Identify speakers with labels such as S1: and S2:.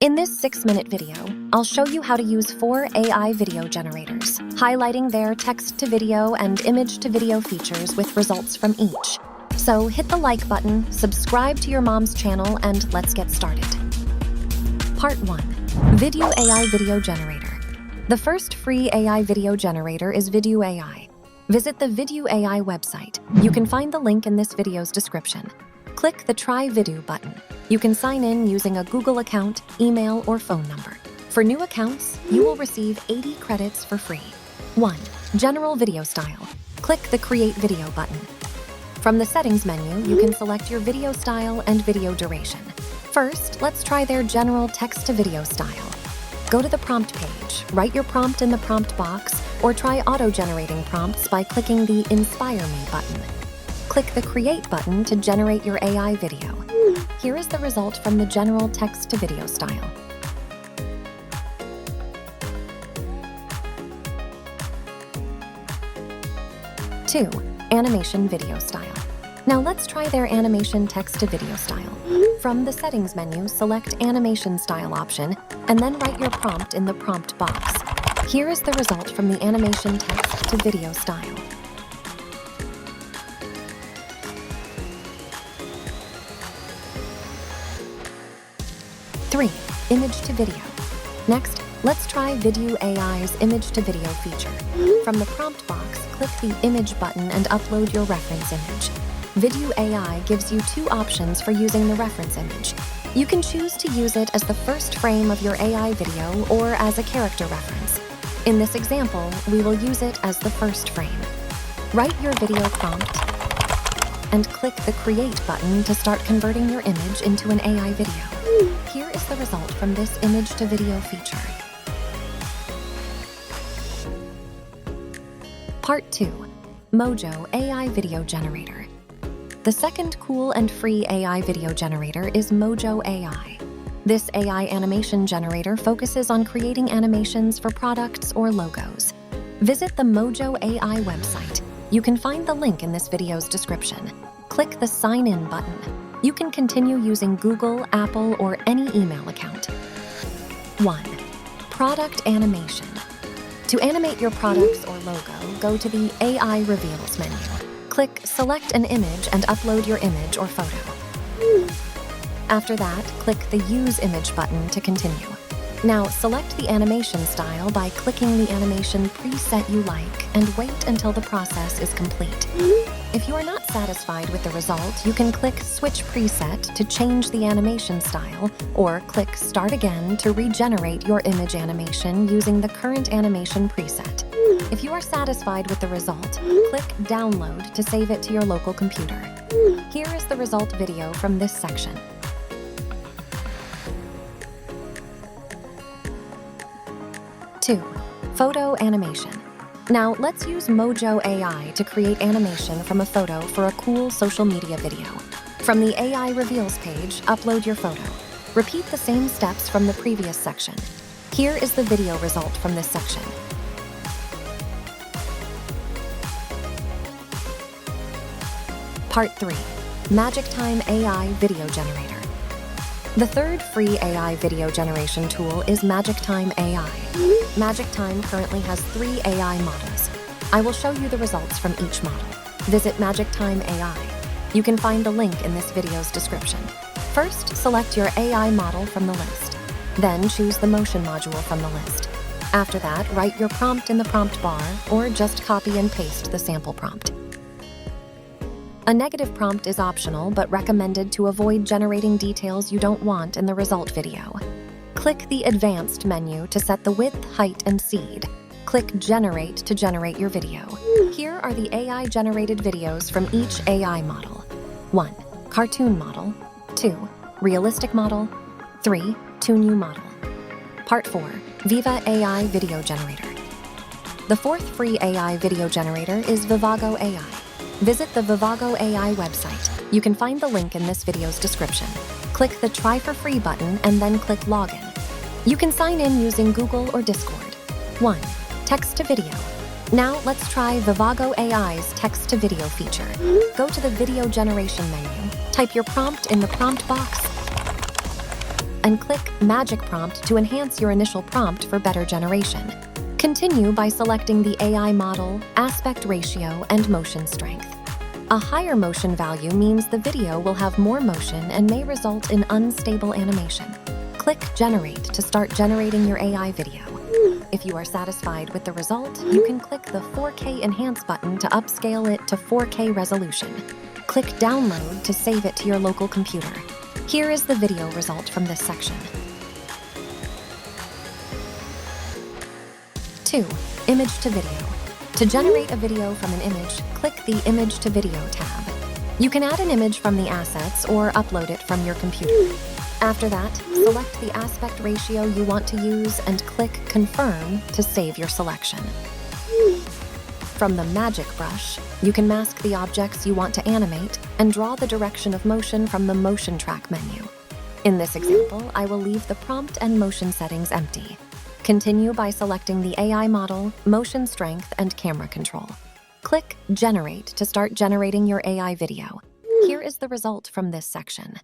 S1: In this 6-minute video, I'll show you how to use 4 AI video generators, highlighting their text-to-video and image-to-video features with results from each. So hit the like button, subscribe to your mom's channel, and let's get started. Part 1. VIDU AI Video Generator. The first free AI video generator is VIDU AI. Visit the VIDU AI website. You can find the link in this video's description. Click the Try VIDU button. You can sign in using a Google account, email, or phone number. For new accounts, you will receive 80 credits for free. 1. General Video Style. Click the Create Video button. From the Settings menu, you can select your video style and video duration. First, let's try their general text-to-video style. Go to the prompt page, write your prompt in the prompt box, or try auto-generating prompts by clicking the Inspire Me button. Click the Create button to generate your AI video. Here is the result from the general text-to-video style. Two, Animation Video Style. Now let's try their animation text-to-video style. From the Settings menu, select Animation Style option, and then write your prompt in the prompt box. Here is the result from the animation text-to-video style. Three, Image to Video. Next, let's try VIDU AI's Image to Video feature. From the prompt box, click the Image button and upload your reference image. VIDU AI gives you 2 options for using the reference image. You can choose to use it as the first frame of your AI video or as a character reference. In this example, we will use it as the first frame. Write your video prompt and click the Create button to start converting your image into an AI video. Here is the result from this image to video feature. Part 2. MOJO AI Video Generator. The second cool and free AI video generator is MOJO AI. This AI animation generator focuses on creating animations for products or logos. Visit the MOJO AI website. You can find the link in this video's description. Click the Sign In button. You can continue using Google, Apple, or any email account. 1. Product Animation. To animate your products or logo, go to the AI Reveals menu. Click Select an image and upload your image or photo. After that, click the Use Image button to continue. Now, select the animation style by clicking the animation preset you like and wait until the process is complete. If you are not satisfied with the result, you can click Switch Preset to change the animation style, or click Start Again to regenerate your image animation using the current animation preset. If you are satisfied with the result, click Download to save it to your local computer. Here is the result video from this section. 2. Photo Animation. Now, let's use MOJO AI to create animation from a photo for a cool social media video. From the AI Reveals page, upload your photo. Repeat the same steps from the previous section. Here is the video result from this section. Part 3. MagicTime AI Video Generator. The third free AI video generation tool is MagicTime AI. MagicTime currently has 3 AI models. I will show you the results from each model. Visit MagicTime AI. You can find the link in this video's description. First, select your AI model from the list. Then choose the motion module from the list. After that, write your prompt in the prompt bar, or just copy and paste the sample prompt. A negative prompt is optional, but recommended to avoid generating details you don't want in the result video. Click the Advanced menu to set the width, height, and seed. Click Generate to generate your video. Here are the AI-generated videos from each AI model. 1. Cartoon model. 2. Realistic model. 3. ToonYou model. Part 4. Viva AI Video Generator. The fourth free AI video generator is VIVAGO AI. Visit the VIVAGO AI website. You can find the link in this video's description. Click the Try for Free button and then click Login. You can sign in using Google or Discord. 1. Text to Video. Now let's try VIVAGO AI's text to video feature. Go to the Video Generation menu, type your prompt in the prompt box, and click Magic Prompt to enhance your initial prompt for better generation. Continue by selecting the AI model, aspect ratio, and motion strength. A higher motion value means the video will have more motion and may result in unstable animation. Click Generate to start generating your AI video. If you are satisfied with the result, you can click the 4K Enhance button to upscale it to 4K resolution. Click Download to save it to your local computer. Here is the video result from this section. 2. Image to video. To generate a video from an image, click the Image to Video tab. You can add an image from the assets or upload it from your computer. After that, select the aspect ratio you want to use and click Confirm to save your selection. From the Magic Brush, you can mask the objects you want to animate and draw the direction of motion from the Motion Track menu. In this example, I will leave the prompt and motion settings empty. Continue by selecting the AI model, motion strength, and camera control. Click Generate to start generating your AI video. Here is the result from this section.